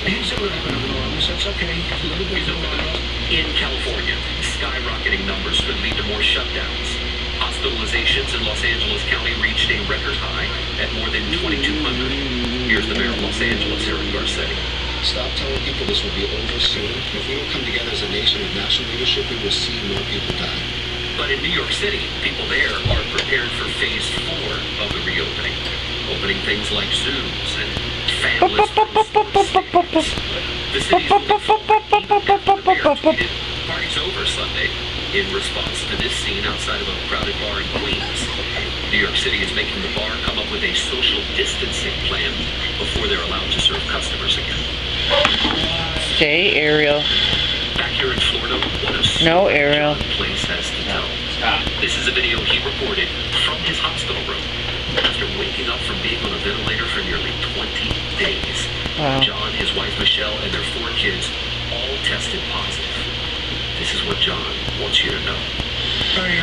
He's a little bit enormous. That's okay. He's a little bit enormous. In California, skyrocketing numbers could lead to more shutdowns. Hospitalizations in Los Angeles County reached a record high at more than 2,200. Here's the mayor of Los Angeles, Eric Garcetti. Stop telling people this will be over soon. If we don't come together as a nation with national leadership, we will see more people die. But in New York City, people there are prepared for phase 4 of the reopening, opening things like zoos and families. The city's party's over Sunday in response to this scene outside of a crowded bar in Queens. New York City is making the bar come up with a social distancing plan before they're allowed to serve customers again. Okay, Ariel. Back here in Florida, what a No, Ariel. John Place has to tell. This is a video he recorded from his hospital room after waking up from being on a ventilator for nearly 20 days. Wow. John, his wife Michelle, and their 4 kids all tested positive. This is what John wants you to know. Sorry,